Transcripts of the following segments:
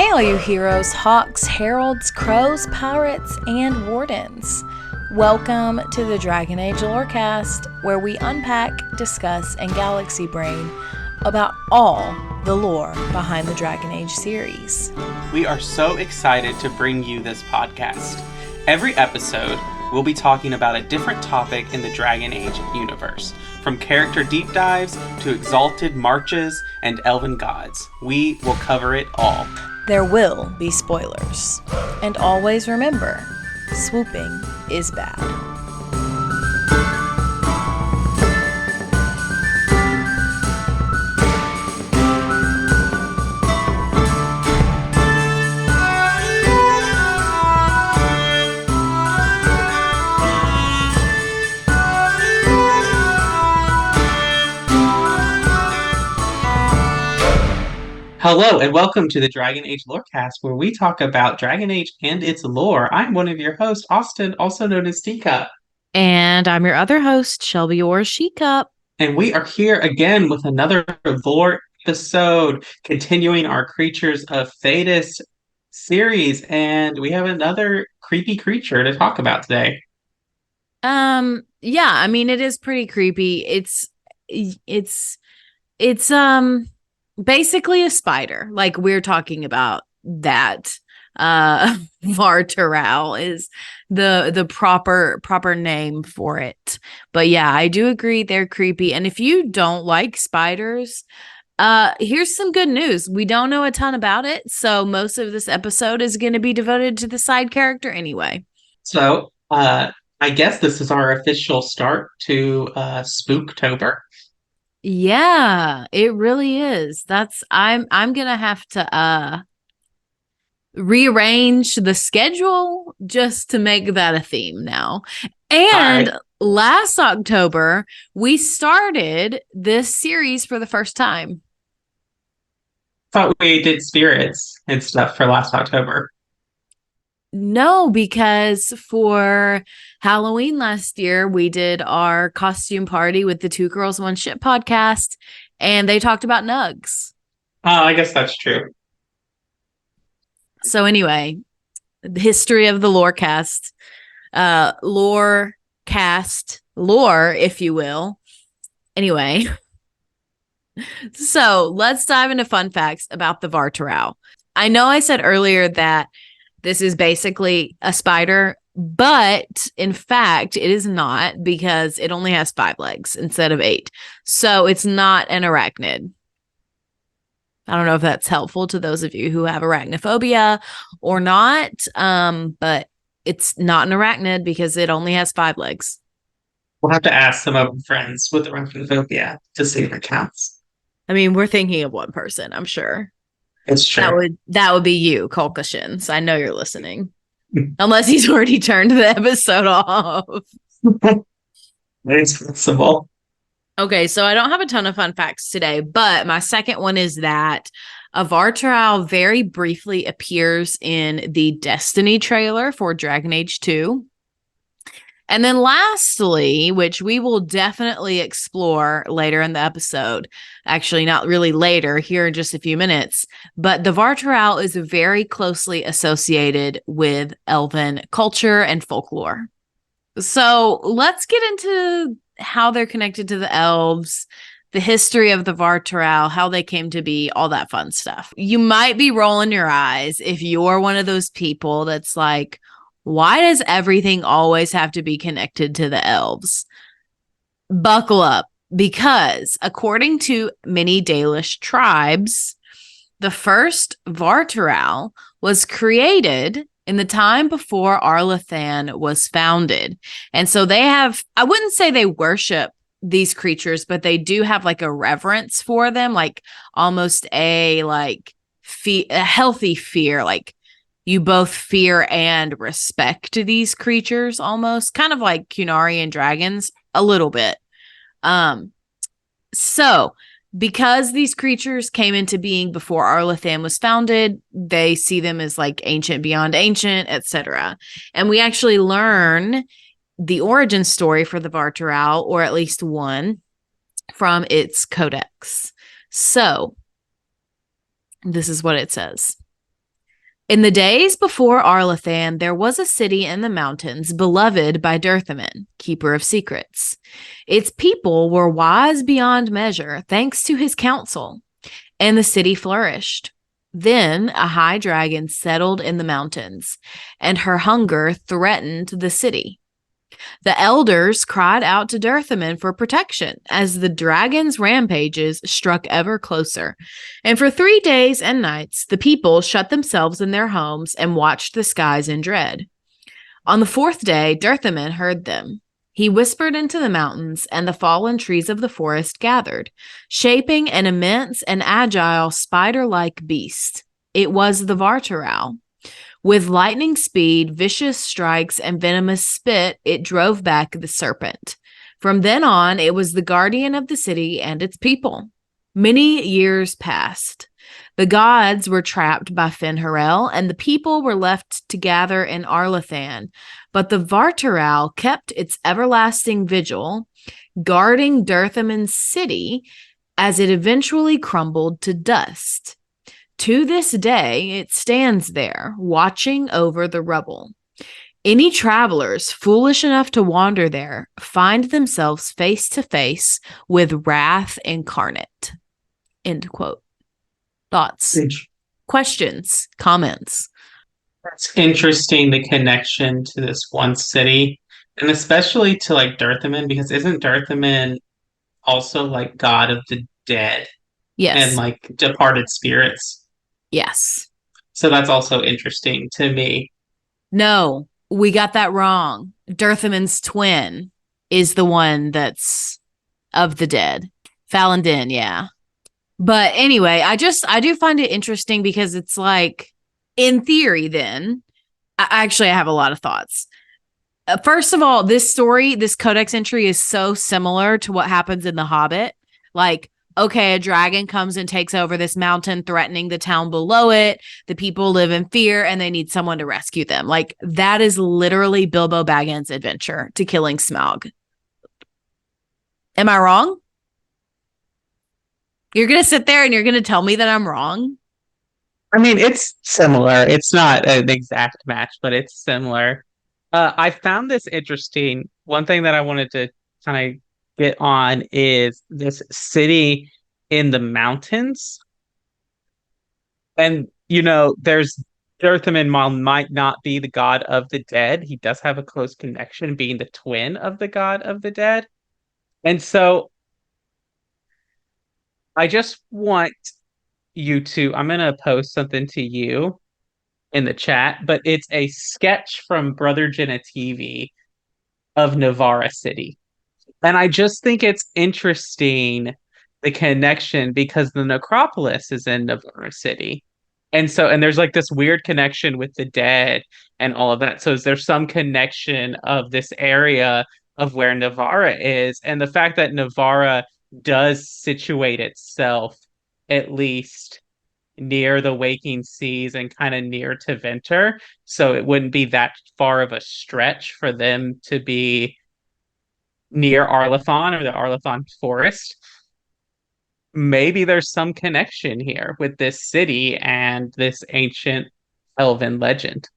Hey all you heroes, hawks, heralds, crows, pirates, and wardens. Welcome to the Dragon Age Lorecast, where we unpack, discuss, and galaxy brain about all the lore behind the Dragon Age series. We are so excited to bring you this podcast. Every episode, we'll be talking about a different topic in the Dragon Age universe. From character deep dives to exalted marches and elven gods. We will cover it all. There will be spoilers. And always remember, swooping is bad. Hello, and welcome to the Dragon Age Lorecast, where we talk about Dragon Age and its lore. I'm one of your hosts, Austin, also known as Teacup. And I'm your other host, Shelby or She-Cup. And we are here again with another lore episode, continuing our Creatures of Thedas series. And we have another creepy creature to talk about today. Yeah, I mean, it is pretty creepy. It's basically a spider. Like, we're talking about that. Varterral is the proper name for it. But yeah, I do agree they're creepy. And if you don't like spiders, here's some good news. We don't know a ton about it, so most of this episode is going to be devoted to the side character anyway. So, I guess this is our official start to Spooktober. Yeah, it really is. I'm gonna have to rearrange the schedule just to make that a theme now. And last October, we started this series for the first time. Thought we did spirits and stuff for last October. No, because for Halloween last year, we did our costume party with the Two Girls, One Ship podcast, and they talked about nugs. Oh, I guess that's true. So anyway, the history of the Lorecast, lore, if you will. Anyway, so let's dive into fun facts about the Varterral. I know I said earlier that this is basically a spider, but in fact, it is not, because it only has 5 legs instead of 8. So it's not an arachnid. I don't know if that's helpful to those of you who have arachnophobia or not, but it's not an arachnid because it only has 5 legs. We'll have to ask some of our friends with arachnophobia to see if it counts. I mean, we're thinking of one person, I'm sure. It's true. That would be you, Colcashins. I know you're listening. Unless he's already turned the episode off. It's possible. Okay, so I don't have a ton of fun facts today, but my second one is that a Varterral very briefly appears in the Destiny trailer for Dragon Age 2. And then lastly, which we will definitely explore later in the episode, actually not really later, here in just a few minutes, but the Varterral is very closely associated with elven culture and folklore. So let's get into how they're connected to the elves, the history of the Varterral, how they came to be, all that fun stuff. You might be rolling your eyes if you're one of those people that's like, why does everything always have to be connected to the elves? Buckle up, because according to many Dalish tribes, the first Varterral was created in the time before Arlathan was founded. And so they have, I wouldn't say they worship these creatures, but they do have like a reverence for them, like almost a healthy fear, like you both fear and respect these creatures, almost kind of like Cunarian dragons a little bit. So because these creatures came into being before Arlathan was founded, they see them as like ancient beyond ancient, etc. And we actually learn the origin story for the Varterral, or at least one, from its Codex. So this is what it says. In the days before Arlathan, there was a city in the mountains beloved by Dirthaman, keeper of secrets. Its people were wise beyond measure thanks to his counsel, and the city flourished. Then a high dragon settled in the mountains, and her hunger threatened the city. The elders cried out to Dirthaman for protection as the dragon's rampages struck ever closer. And for 3 days and nights, the people shut themselves in their homes and watched the skies in dread. On the 4th day, Dirthaman heard them. He whispered into the mountains, and the fallen trees of the forest gathered, shaping an immense and agile spider-like beast. It was the Varterral. With lightning speed, vicious strikes, and venomous spit, it drove back the serpent. From then on, it was the guardian of the city and its people. Many years passed. The gods were trapped by Ferelden, and the people were left to gather in Arlathan. But the Varterral kept its everlasting vigil, guarding Dirthaman's city as it eventually crumbled to dust. To this day, it stands there, watching over the rubble. Any travelers foolish enough to wander there find themselves face to face with wrath incarnate. End quote. Thoughts, questions, comments? It's interesting, the connection to this one city, and especially to like Dirthaman, because isn't Dirthaman also like god of the dead Yes. and like departed spirits? Yes. So that's also interesting to me. No, we got that wrong. Dirthaman's twin is the one that's of the dead. Ferelden, yeah. But anyway, I do find it interesting because it's like, in theory, then, I have a lot of thoughts. First of all, this story, this Codex entry is so similar to what happens in The Hobbit. Like, okay, a dragon comes and takes over this mountain, threatening the town below it. The people live in fear and they need someone to rescue them. Like, that is literally Bilbo Baggins' adventure to killing Smaug. Am I wrong? You're going to sit there and you're going to tell me that I'm wrong? I mean, it's similar. It's not an exact match, but it's similar. I found this interesting. One thing that I wanted to kind of get on is this city in the mountains. And, there's Dirthaman might not be the god of the dead. He does have a close connection, being the twin of the god of the dead. And so I just want you to, I'm going to post something to you in the chat, but it's a sketch from Brother Jenna TV of Navarra City. And I just think it's interesting, the connection, because the necropolis is in Navarra City. And there's like this weird connection with the dead and all of that. So is there some connection of this area of where Navarra is? And the fact that Navarra does situate itself at least near the Waking Seas and kind of near Tevinter. So it wouldn't be that far of a stretch for them to be near Arlathan or the Arlathan forest. Maybe there's some connection here with this city and this ancient elven legend.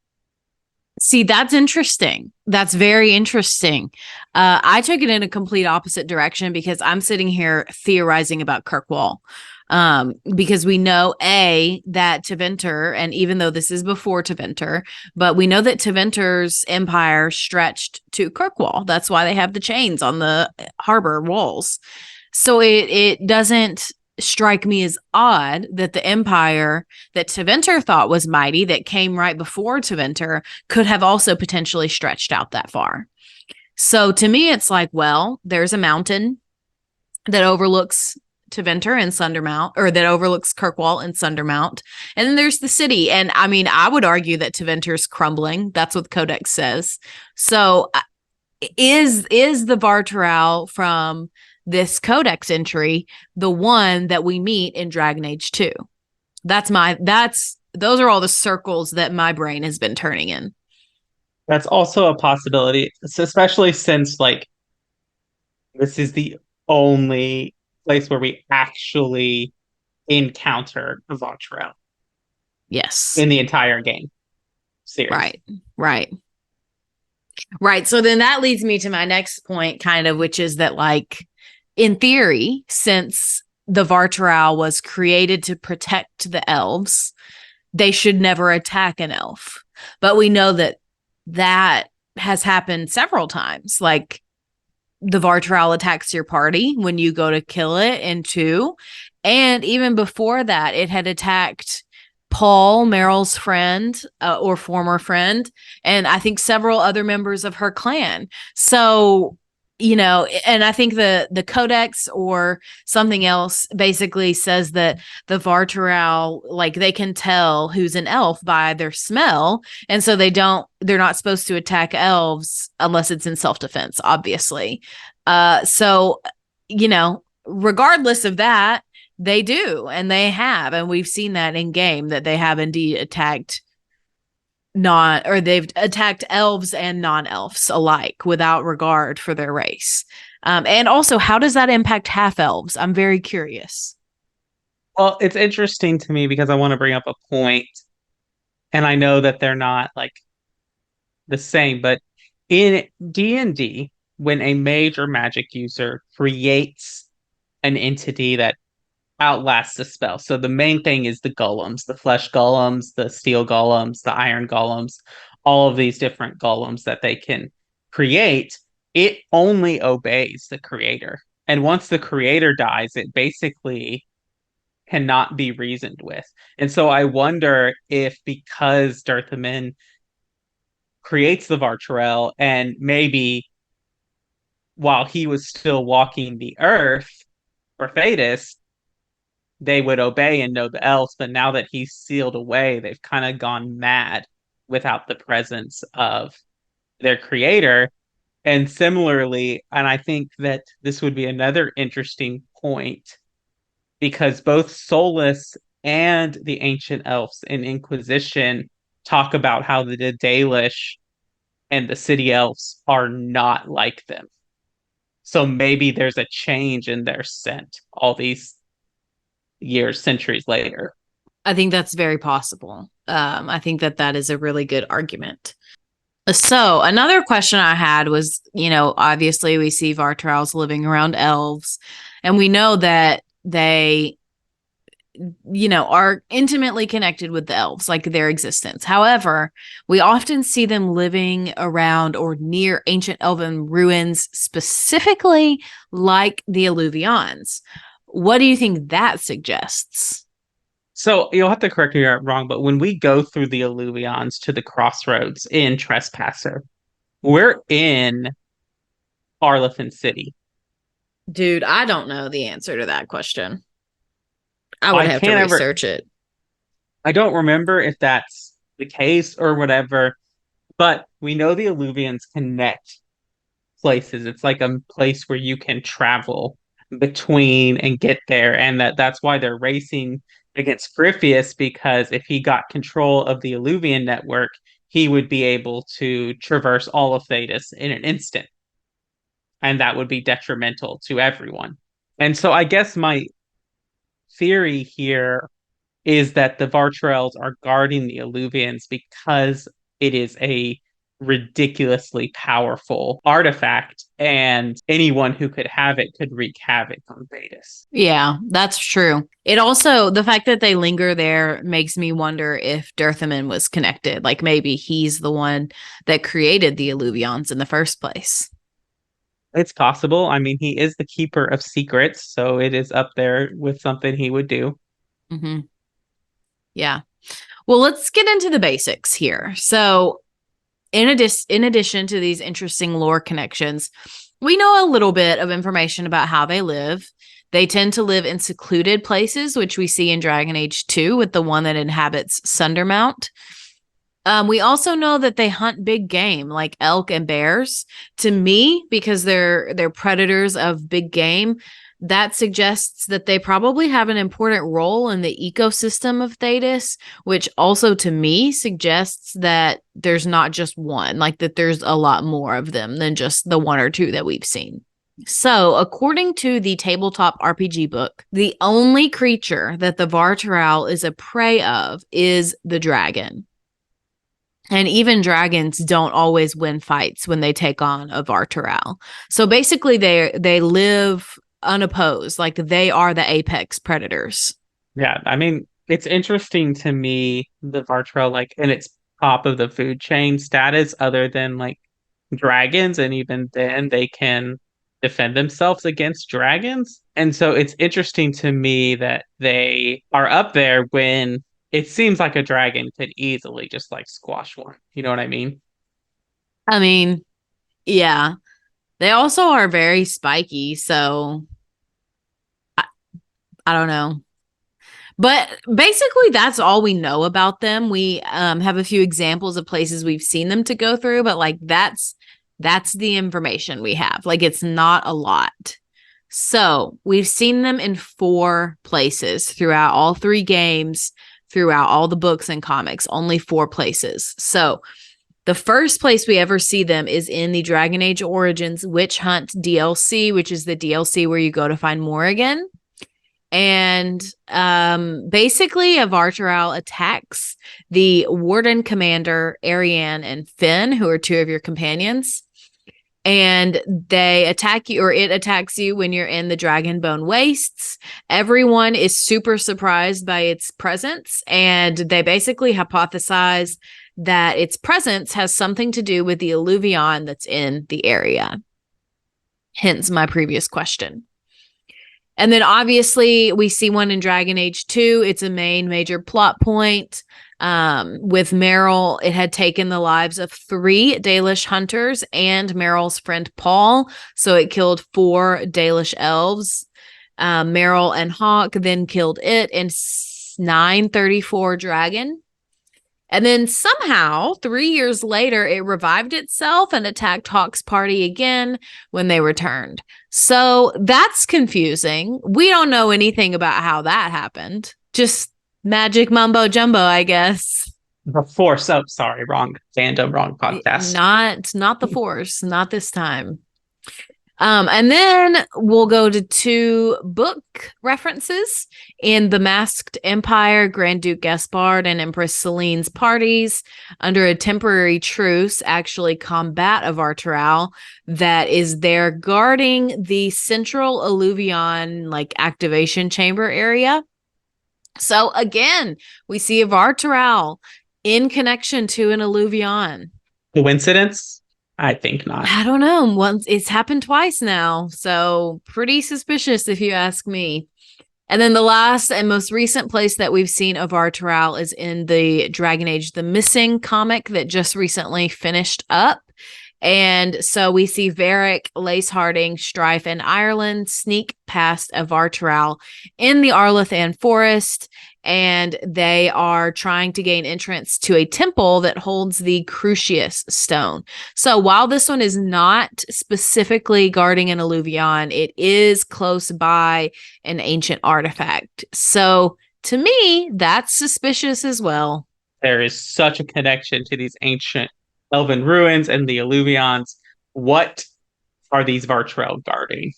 See, that's interesting. That's very interesting. I took it in a complete opposite direction because I'm sitting here theorizing about Kirkwall. Because we know that Tevinter, and even though this is before Tevinter, but we know that Tevinter's empire stretched to Kirkwall. That's why they have the chains on the harbor walls. So it doesn't strike me as odd that the empire that Tevinter thought was mighty, that came right before Tevinter, could have also potentially stretched out that far. So to me, it's like, well, there's a mountain that overlooks Tevinter and Sundermount, or that overlooks Kirkwall and Sundermount. And then there's the city. And I mean, I would argue that Tevinter's crumbling. That's what the Codex says. So is the Varterral from this Codex entry the one that we meet in Dragon Age 2? Those are all the circles that my brain has been turning in. That's also a possibility, especially since like this is the only place where we actually encounter Varterral. Yes. in the entire game series. Right. So then that leads me to my next point, kind of, which is that, like, in theory, since the Varterral was created to protect the elves, they should never attack an elf. But we know that that has happened several times. Like, the Varterral attacks your party when you go to kill it in 2. And even before that, it had attacked Paul, Meryl's friend, or former friend, and I think several other members of her clan. So, and I think the Codex or something else basically says that the Varterral, like, they can tell who's an elf by their smell, and so they're not supposed to attack elves unless it's in self-defense, obviously. So, regardless of that, they do, and they have, and we've seen that in game, that they have indeed they've attacked elves and non-elves alike without regard for their race. And also, how does that impact half-elves? I'm very curious. Well, it's interesting to me because I want to bring up a point, and I know that they're not like the same, but in D&D, when a mage or magic user creates an entity that outlasts the spell. So the main thing is the golems, the flesh golems, the steel golems, the iron golems, all of these different golems that they can create. It only obeys the creator. And once the creator dies, it basically cannot be reasoned with. And so I wonder if, because Dirthamin creates the Varterral, and maybe while he was still walking the earth for Thedas, they would obey and know the elves, but now that he's sealed away, they've kind of gone mad without the presence of their creator. And similarly, and I think that this would be another interesting point, because both Solus and the ancient elves in Inquisition talk about how the Dalish and the city elves are not like them. So maybe there's a change in their scent all these years, centuries later. I think that's very possible. I think that is a really good argument. So another question I had was, obviously we see Varterrals living around elves, and we know that they, are intimately connected with the elves, like their existence. However, we often see them living around or near ancient elven ruins, specifically like the Alluvions. What do you think that suggests? So you'll have to correct me if I'm wrong, but when we go through the Alluvions to the crossroads in Trespasser, we're in Arlithin City. Dude, I don't know the answer to that question. I would have to research it. I don't remember if that's the case or whatever, but we know the Alluvions connect places. It's like a place where you can travel between and get there, and that's why they're racing against Griffius, because if he got control of the Alluvian network, he would be able to traverse all of Thedas in an instant, and that would be detrimental to everyone. And so I guess my theory here is that the Varterrals are guarding the Alluvians because it is a ridiculously powerful artifact, and anyone who could have it could wreak havoc on Thedas. Yeah, that's true. It also, the fact that they linger there makes me wonder if Dirthamin was connected. Like, maybe he's the one that created the Alluvions in the first place. It's possible. I mean, he is the keeper of secrets, so it is up there with something he would do. Mm-hmm. Yeah. Well, let's get into the basics here. So, in addition to these interesting lore connections, we know a little bit of information about how they live. They tend to live in secluded places, which we see in Dragon Age 2 with the one that inhabits Sundermount. We also know that they hunt big game like elk and bears. To me, because they're predators of big game, that suggests that they probably have an important role in the ecosystem of Thedas, which also to me suggests that there's not just one, like that there's a lot more of them than just the one or two that we've seen. So, according to the tabletop RPG book, the only creature that the Varterral is a prey of is the dragon. And even dragons don't always win fights when they take on a Varterral. So basically they live unopposed, like they are the apex predators. Yeah, I mean, it's interesting to me, the Vartrell, like, in its top of the food chain status, other than like dragons, and even then they can defend themselves against dragons. And so it's interesting to me that they are up there when it seems like a dragon could easily just like squash one. You know what I mean? I mean, yeah. They also are very spiky, so I don't know. But basically, that's all we know about them. We have a few examples of places we've seen them to go through, but like that's the information we have. Like it's not a lot. So we've seen them in 4 places throughout all 3 games, throughout all the books and comics, only 4 places. So the first place we ever see them is in the Dragon Age Origins Witch Hunt DLC, which is the DLC where you go to find Morrigan. And basically, a Varterral attacks the Warden Commander, Ariane and Finn, who are 2 of your companions. And they attack you, or it attacks you when you're in the Dragonbone Wastes. Everyone is super surprised by its presence, and they basically hypothesize that its presence has something to do with the Alluvion that's in the area. Hence my previous question. And then obviously we see one in Dragon Age 2. It's a main major plot point. With Meryl, it had taken the lives of 3 Dalish hunters and Meryl's friend Paul. So it killed 4 Dalish elves. Meryl and Hawk then killed it and 934 dragon. And then somehow, 3 years later, it revived itself and attacked Hawk's party again when they returned. So that's confusing. We don't know anything about how that happened. Just magic mumbo jumbo, I guess. The Force. Oh, sorry, wrong fandom, wrong podcast. Not the Force, not this time. And then we'll go to 2 book references in The Masked Empire. Grand Duke Gaspard and Empress Celine's parties, under a temporary truce, actually combat a Varterral that is there guarding the central Alluvion like activation chamber area. So again, we see a Varterral in connection to an Alluvion. Coincidence? I think not. I don't know. Once it's happened twice now, so pretty suspicious if you ask me. And then the last and most recent place that we've seen of Varterral is in the Dragon Age The Missing comic that just recently finished up. And so we see Varric, Lace Harding, Strife, and Ireland sneak past a Varterral in the Arlathan forest, and they are trying to gain entrance to a temple that holds the Crucius stone. So while this one is not specifically guarding an Alluvion, it is close by an ancient artifact. So to me, that's suspicious as well. There is such a connection to these ancient elven ruins and the Alluvions. What are these Varterral guarding?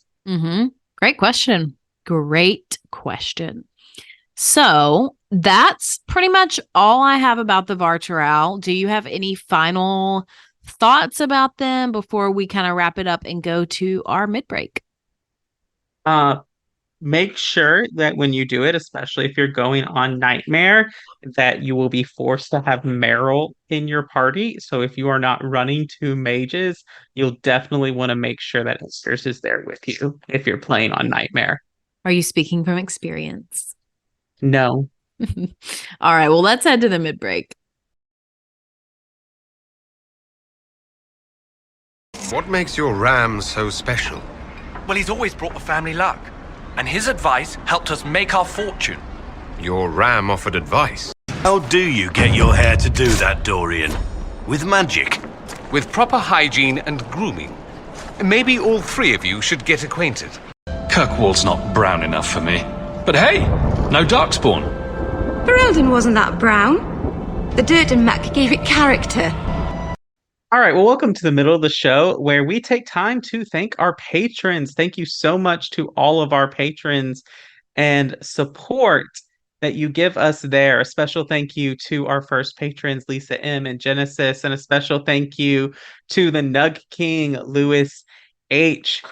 Great question. Great question. So that's pretty much all I have about the Varterral. Do you have any final thoughts about them before we kind of wrap it up and go to our mid-break? Make sure that when you do it, especially if you're going on Nightmare, that you will be forced to have Meryl in your party. So if you are not running 2 mages, you'll definitely want to make sure that Esther's is there with you if you're playing on Nightmare. Are you speaking from experience? No. All right, well, let's head to the mid-break. What makes your ram so special? Well, he's always brought the family luck, and his advice helped us make our fortune. Your ram offered advice. How do you get your hair to do that, Dorian? With magic? With proper hygiene and grooming. Maybe all 3 of you should get acquainted. Kirkwall's not brown enough for me. But hey, no darkspawn. Ferelden wasn't that brown. The dirt and muck gave it character. All right, well, welcome to the middle of the show where we take time to thank our patrons. Thank you so much to all of our patrons and support that you give us there. A special thank you to our first patrons, Lisa M. and Genesis, and a special thank you to the Nug King, Lewis H.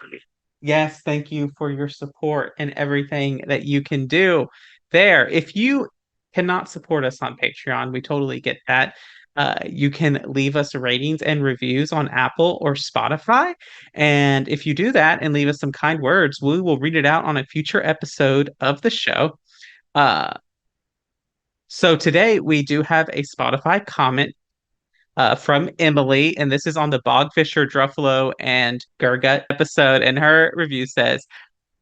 Yes, thank you for your support and everything that you can do there. If you cannot support us on Patreon, we totally get that. You can leave us ratings and reviews on Apple or Spotify. And if you do that and leave us some kind words, we will read it out on a future episode of the show. So today we do have a Spotify comment from Emily, and this is on the Bogfisher, Druffalo, and Gurgut episode. And her review says,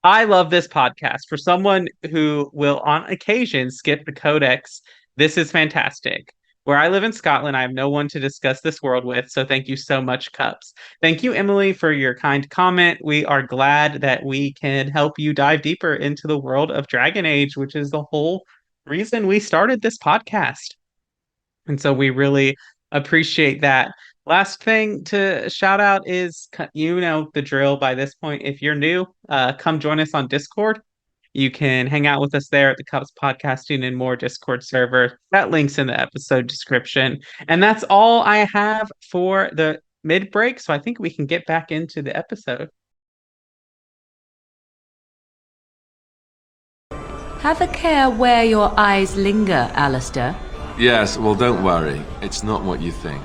I love this podcast. For someone who will on occasion skip the Codex, this is fantastic. Where I live in Scotland, I have no one to discuss this world with, so thank you so much, Cups. Thank you, Emily, for your kind comment. We are glad that we can help you dive deeper into the world of Dragon Age, which is the whole reason we started this podcast. And so we really appreciate that. Last thing to shout out is, you know the drill by this point. If you're new, come join us on Discord. You can hang out with us there at the Cups Podcasting and More Discord server. That link's in the episode description. And that's all I have for the mid-break, so I think we can get back into the episode. Have a care where your eyes linger, Alistair. Yes, well, don't worry. It's not what you think.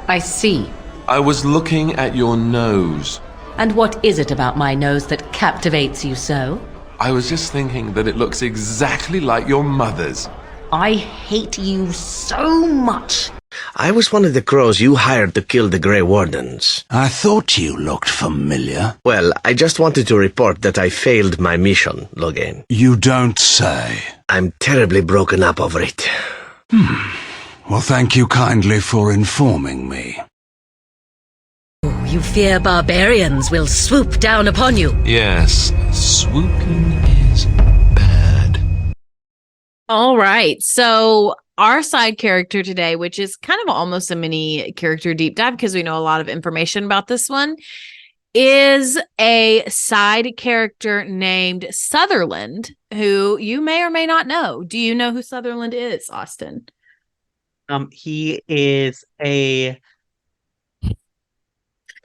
I see. I was looking at your nose. And what is it about my nose that captivates you so? I was just thinking that it looks exactly like your mother's. I hate you so much. I was one of the crows you hired to kill the Grey Wardens. I thought you looked familiar. Well, I just wanted to report that I failed my mission, Logain. You don't say. I'm terribly broken up over it. Well, thank you kindly for informing me. You fear barbarians will swoop down upon you. Yes, swooping is bad. All right. So our side character today, which is kind of almost a mini character deep dive because we know a lot of information about this one, is a side character named Sutherland, who you may or may not know. Do you know who Sutherland is, Austin? He is a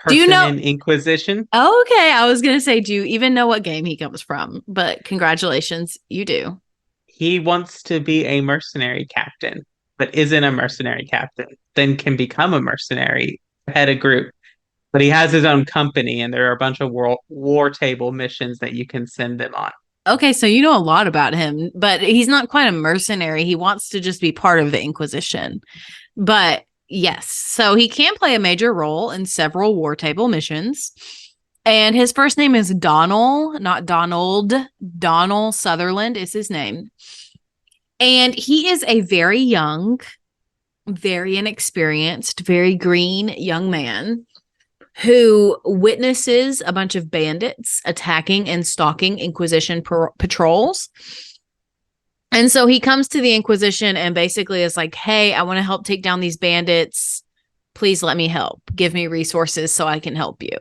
do you know in Inquisition. Oh, okay, I was gonna say, do you even know what game he comes from? But congratulations, you do. He wants to be a mercenary captain, but isn't a mercenary captain. Then can become a mercenary, head a group. But he has his own company, and there are a bunch of war table missions that you can send them on. Okay, so you know a lot about him, but he's not quite a mercenary. He wants to just be part of the Inquisition. But yes, so he can play a major role in several war table missions. And his first name is Donal, not Donald. Donal Sutherland is his name. And he is a very young, very inexperienced, very green young man who witnesses a bunch of bandits attacking and stalking Inquisition patrols. And so he comes to the Inquisition and basically is like, hey, I want to help take down these bandits. Please let me help. Give me resources so I can help you.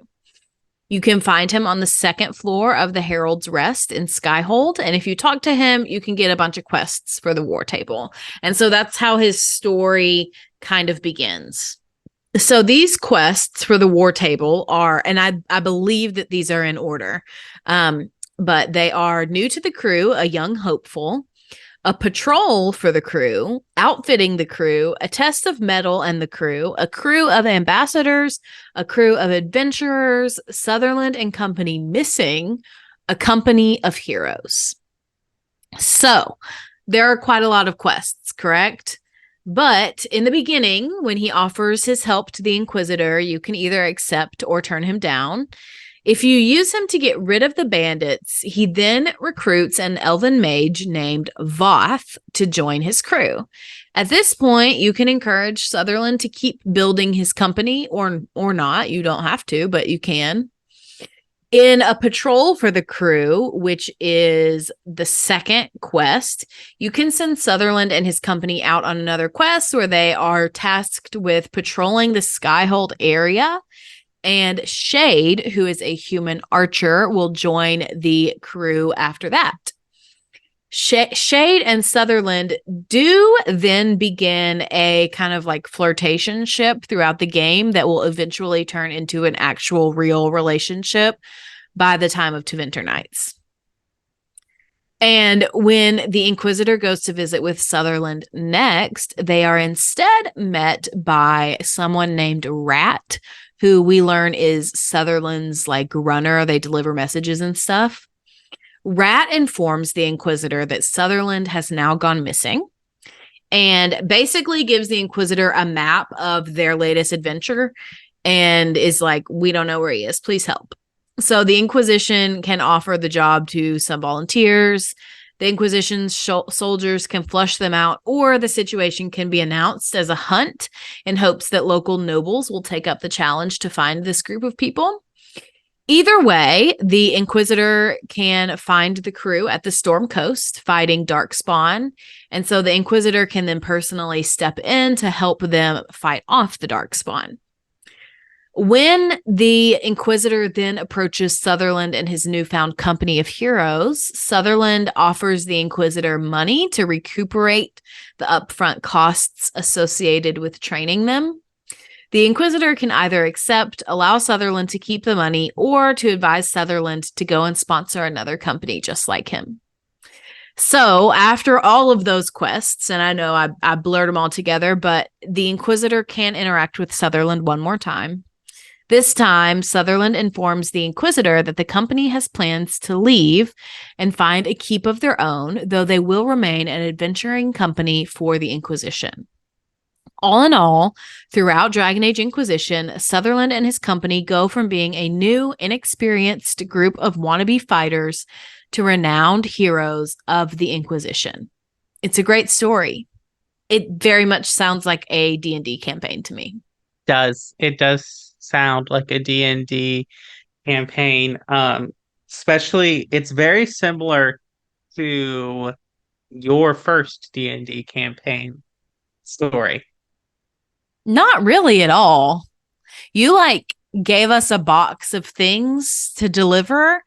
You can find him on the second floor of the Herald's Rest in Skyhold. And if you talk to him, you can get a bunch of quests for the war table. And so that's how his story kind of begins. So these quests for the war table are, and I believe that these are in order, but they are new to the crew, a young hopeful, a patrol for the crew, outfitting the crew, a test of metal and the crew, a crew of ambassadors, a crew of adventurers, Sutherland and company missing, a company of heroes. So there are quite a lot of quests, correct? But in the beginning, when he offers his help to the Inquisitor, you can either accept or turn him down. If you use him to get rid of the bandits, he then recruits an elven mage named Voth to join his crew. At this point, you can encourage Sutherland to keep building his company or not. You don't have to, but you can. In a patrol for the crew, which is the second quest, you can send Sutherland and his company out on another quest where they are tasked with patrolling the Skyhold area. And Shade, who is a human archer, will join the crew after that. Shade and Sutherland do then begin a kind of like flirtationship throughout the game that will eventually turn into an actual real relationship by the time of Tevinter Nights. And when the Inquisitor goes to visit with Sutherland next, they are instead met by someone named Rat, who we learn is Sutherland's like runner. They deliver messages and stuff. Rat informs the Inquisitor that Sutherland has now gone missing and basically gives the Inquisitor a map of their latest adventure and is like, we don't know where he is. Please help. So the Inquisition can offer the job to some volunteers. The Inquisition's soldiers can flush them out, or the situation can be announced as a hunt in hopes that local nobles will take up the challenge to find this group of people. Either way, the Inquisitor can find the crew at the Storm Coast fighting Darkspawn, and so the Inquisitor can then personally step in to help them fight off the Darkspawn. When the Inquisitor then approaches Sutherland and his newfound company of heroes, Sutherland offers the Inquisitor money to recuperate the upfront costs associated with training them. The Inquisitor can either accept, allow Sutherland to keep the money, or to advise Sutherland to go and sponsor another company just like him. So after all of those quests, and I know I blurred them all together, but the Inquisitor can interact with Sutherland one more time. This time, Sutherland informs the Inquisitor that the company has plans to leave and find a keep of their own, though they will remain an adventuring company for the Inquisition. All in all, throughout Dragon Age Inquisition, Sutherland and his company go from being a new, inexperienced group of wannabe fighters to renowned heroes of the Inquisition. It's a great story. It very much sounds like a D&D campaign to me. It does sound like a D&D campaign. Especially, it's very similar to your first D&D campaign story. Not really at all. You gave us a box of things to deliver,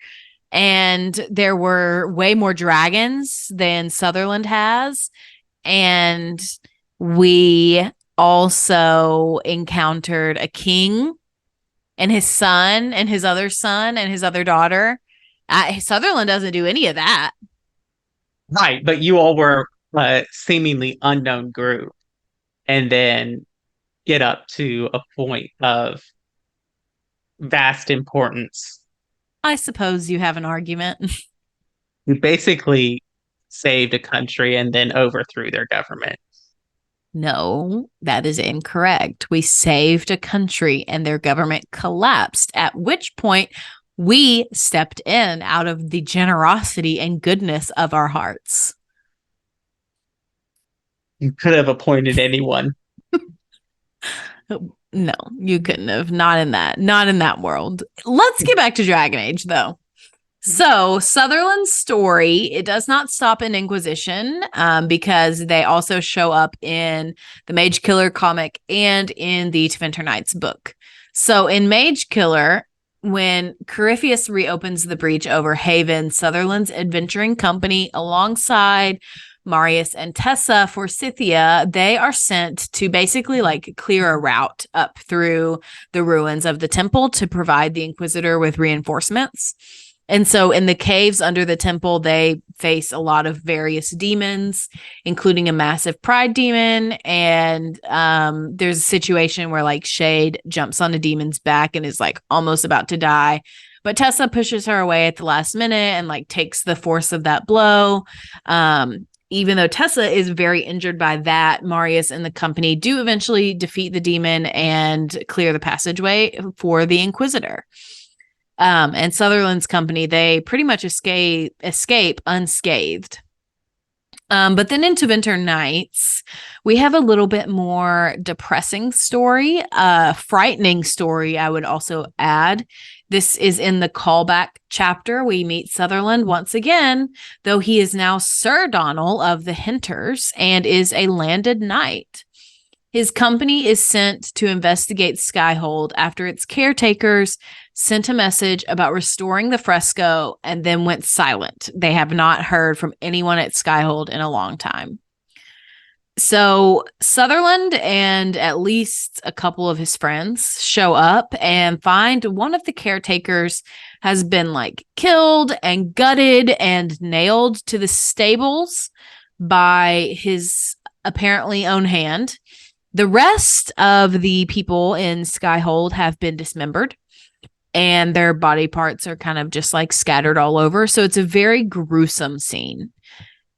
and there were way more dragons than Sutherland has. And we also encountered a king and his son and his other son and his other daughter. Sutherland doesn't do any of that. Right, but you all were a seemingly unknown group. And then get up to a point of vast importance. I suppose you have an argument. You basically saved a country and then overthrew their government. No, that is incorrect. We saved a country and their government collapsed, at which point we stepped in out of the generosity and goodness of our hearts. You could have appointed anyone. No, you couldn't have. Not in that world. Let's get back to Dragon Age, though. So Sutherland's story, it does not stop in Inquisition because they also show up in the Magekiller comic and in the Tevinter Nights book. So in Magekiller, when Corypheus reopens the breach over Haven, Sutherland's adventuring company alongside Marius and Tessa for Scythia, they are sent to basically clear a route up through the ruins of the temple to provide the Inquisitor with reinforcements. And so in the caves under the temple, they face a lot of various demons, including a massive pride demon. And there's a situation where Shade jumps on a demon's back and is almost about to die. But Tessa pushes her away at the last minute and takes the force of that blow. Even though Tessa is very injured by that, Marius and the company do eventually defeat the demon and clear the passageway for the Inquisitor. And Sutherland's company, they pretty much escape unscathed. But then in Tevinter Nights, we have a little bit more depressing story, frightening story, I would also add. This is in the Callback chapter. We meet Sutherland once again, though he is now Sir Donal of the Hinters and is a landed knight. His company is sent to investigate Skyhold after its caretakers sent a message about restoring the fresco and then went silent. They have not heard from anyone at Skyhold in a long time. So Sutherland and at least a couple of his friends show up and find one of the caretakers has been killed and gutted and nailed to the stables by his apparently own hand. The rest of the people in Skyhold have been dismembered and their body parts are kind of just scattered all over. So it's a very gruesome scene.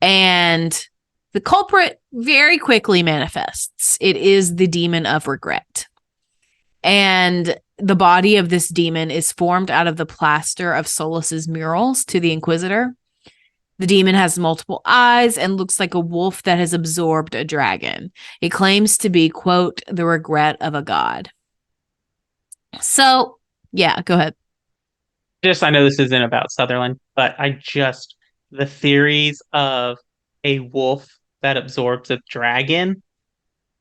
And the culprit very quickly manifests. It is the demon of regret. And the body of this demon is formed out of the plaster of Solus's murals to the Inquisitor. The demon has multiple eyes and looks like a wolf that has absorbed a dragon. It claims to be, quote, the regret of a god. So, yeah, go ahead. I know this isn't about Sutherland, but the theories of a wolf that absorbs a dragon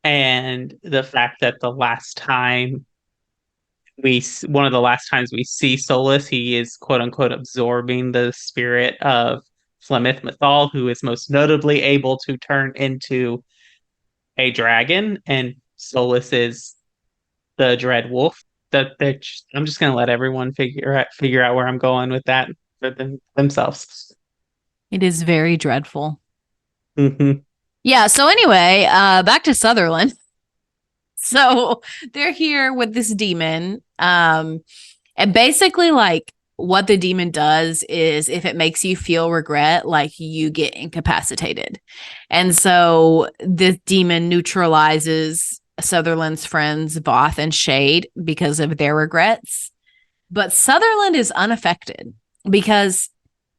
and the fact that one of the last times we see Solus, he is quote unquote absorbing the spirit of Flemeth Mathal, who is most notably able to turn into a dragon, and Solus is the dread wolf. I'm just going to let everyone figure out where I'm going with that for themselves. It is very dreadful. Mm-hmm. Yeah, so anyway, back to Sutherland. So they're here with this demon. And basically, what the demon does is if it makes you feel regret, you get incapacitated. And so this demon neutralizes Sutherland's friends, Voth and Shade, because of their regrets. But Sutherland is unaffected because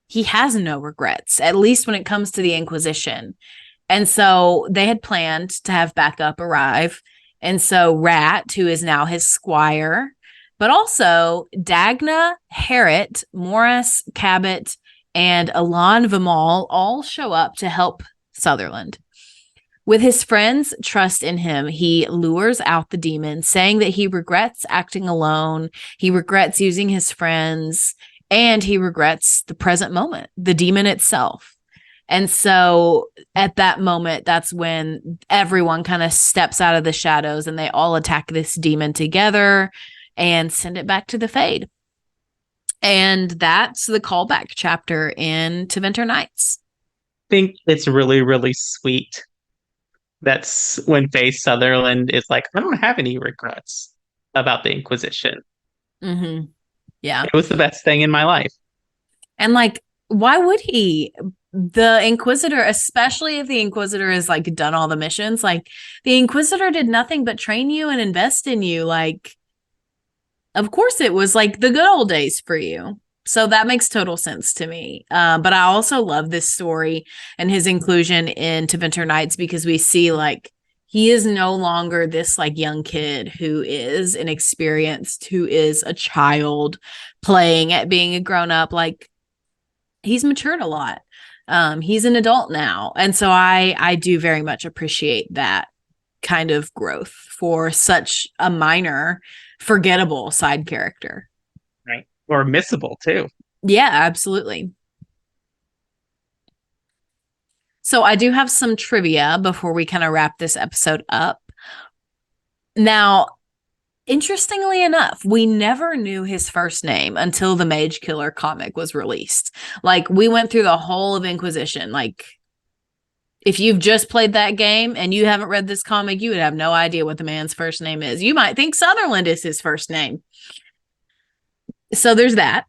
he has no regrets, at least when it comes to the Inquisition. And so they had planned to have backup arrive. And so Rat, who is now his squire, but also Dagna, Harriet, Morris, Cabot, and Alon Vimal all show up to help Sutherland. With his friends' trust in him, he lures out the demon, saying that he regrets acting alone, he regrets using his friends, and he regrets the present moment, the demon itself. And so at that moment, that's when everyone kind of steps out of the shadows and they all attack this demon together and send it back to the Fade. And that's the Callback chapter in Tevinter Nights. I think it's really, really sweet. That's when Faye Sutherland is I don't have any regrets about the Inquisition. Mm-hmm. Yeah. It was the best thing in my life. And why would he? The Inquisitor, especially if the Inquisitor has done all the missions, the Inquisitor did nothing but train you and invest in you. Of course it was the good old days for you. So that makes total sense to me. But I also love this story and his inclusion in Tevinter Nights because we see he is no longer this young kid who is inexperienced, who is a child playing at being a grown up. He's matured a lot. He's an adult now. And so I do very much appreciate that kind of growth for such a minor, forgettable side character. Right. Or missable too. Yeah, absolutely. So I do have some trivia before we kind of wrap this episode up. Now, interestingly enough, we never knew his first name until the Magekiller comic was released. We went through the whole of Inquisition. If you've just played that game and you haven't read this comic, you would have no idea what the man's first name is. You might think Sutherland is his first name. So there's that.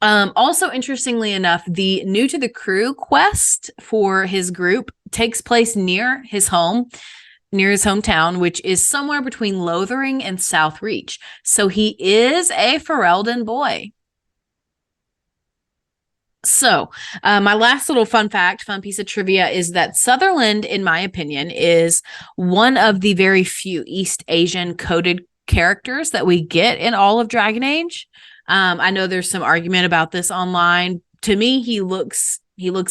Also, interestingly enough, the New to the Crew quest for his group takes place near his home, near his hometown, which is somewhere between Lothering and Southreach. So he is a Ferelden boy. So, my last little fun piece of trivia is that Sutherland, in my opinion, is one of the very few East Asian coded characters that we get in all of Dragon Age. I know there's some argument about this online. To me, he looks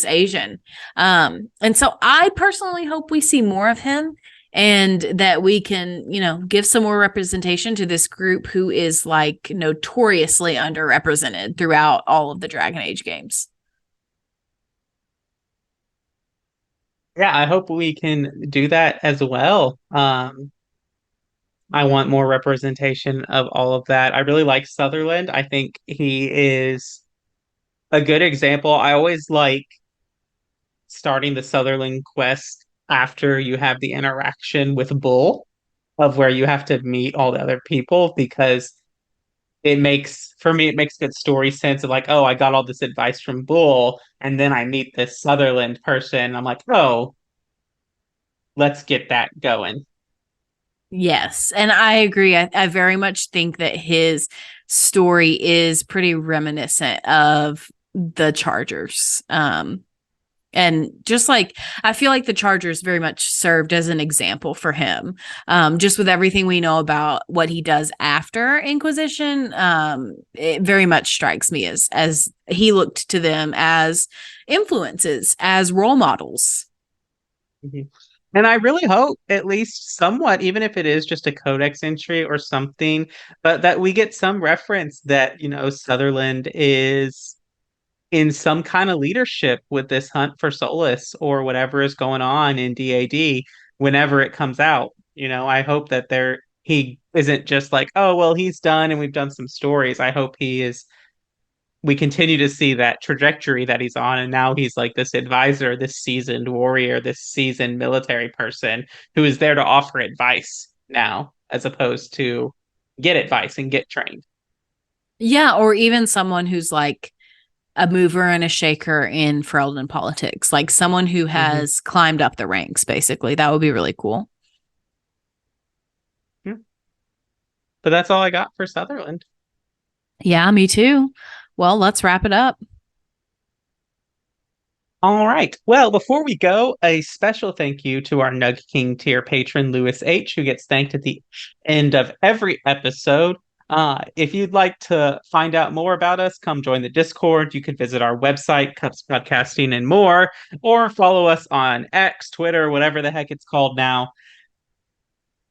Asian. And so I personally hope we see more of him and that we can, give some more representation to this group who is like notoriously underrepresented throughout all of the Dragon Age games. Yeah, I hope we can do that as well. I want more representation of all of that. I really like Sutherland. I think he is a good example. I always like starting the Sutherland quest after you have the interaction with Bull, of where you have to meet all the other people, because it makes good story sense of like, oh, I got all this advice from Bull, and then I meet this Sutherland person. I'm like, oh, let's get that going. Yes, and I agree. I very much think that his story is pretty reminiscent of the Chargers. And just like, I feel like the Chargers very much served as an example for him. Just with everything we know about what he does after Inquisition, it very much strikes me as he looked to them as influences, as role models. Mm-hmm. And I really hope, at least somewhat, even if it is just a Codex entry or something, but that we get some reference that, Sutherland is in some kind of leadership with this hunt for Solus or whatever is going on in DAD whenever it comes out. I hope that he isn't just like, oh, well, he's done and we've done some stories. I hope we continue to see that trajectory that he's on, and now he's like this advisor, this seasoned warrior, this seasoned military person who is there to offer advice now, as opposed to get advice and get trained. Yeah, or even someone who's like a mover and a shaker in Ferelden politics, like someone who has climbed up the ranks, basically. That would be really cool. Yeah. But that's all I got for Sutherland. Yeah, me too. Well, let's wrap it up. All right. Well, before we go, a special thank you to our Nug King tier patron, Lewis H., who gets thanked at the end of every episode. If you'd like to find out more about us, come join the Discord. You could visit our website, Cups Podcasting and more, or follow us on X, Twitter, whatever the heck it's called now,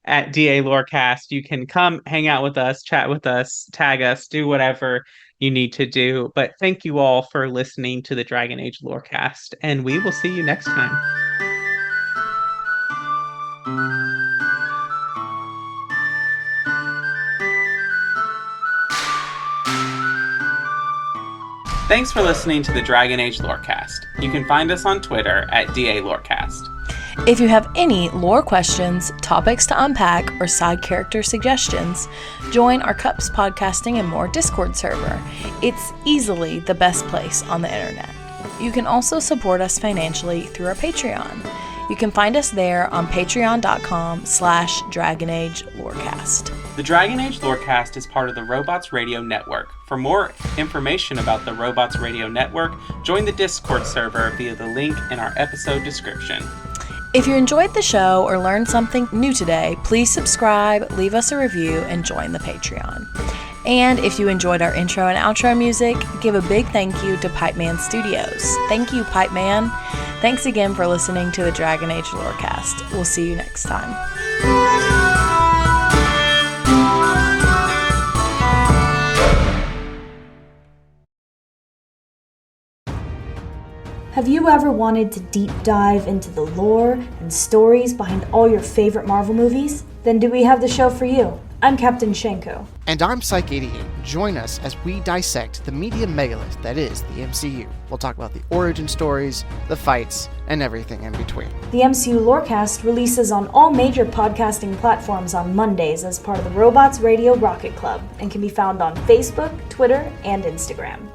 at DA Lorecast. You can come hang out with us, chat with us, tag us, do whatever you need to do. But thank you all for listening to the Dragon Age Lorecast, and we will see you next time. Thanks for listening to the Dragon Age Lorecast. You can find us on Twitter at DA Lorecast. If you have any lore questions, topics to unpack, or side character suggestions, join our Cups Podcasting and More Discord server. It's easily the best place on the internet. You can also support us financially through our Patreon. You can find us there on patreon.com/DragonAgeLorecast. The Dragon Age Lorecast is part of the Robots Radio Network. For more information about the Robots Radio Network, join the Discord server via the link in our episode description. If you enjoyed the show or learned something new today, please subscribe, leave us a review, and join the Patreon. And if you enjoyed our intro and outro music, give a big thank you to Pipeman Studios. Thank you, Pipeman. Thanks again for listening to the Dragon Age Lorecast. We'll see you next time. Have you ever wanted to deep dive into the lore and stories behind all your favorite Marvel movies? Then do we have the show for you? I'm Captain Shenko. And I'm Psych88. Join us as we dissect the media megalith that is the MCU. We'll talk about the origin stories, the fights, and everything in between. The MCU Lorecast releases on all major podcasting platforms on Mondays as part of the Robots Radio Rocket Club and can be found on Facebook, Twitter, and Instagram.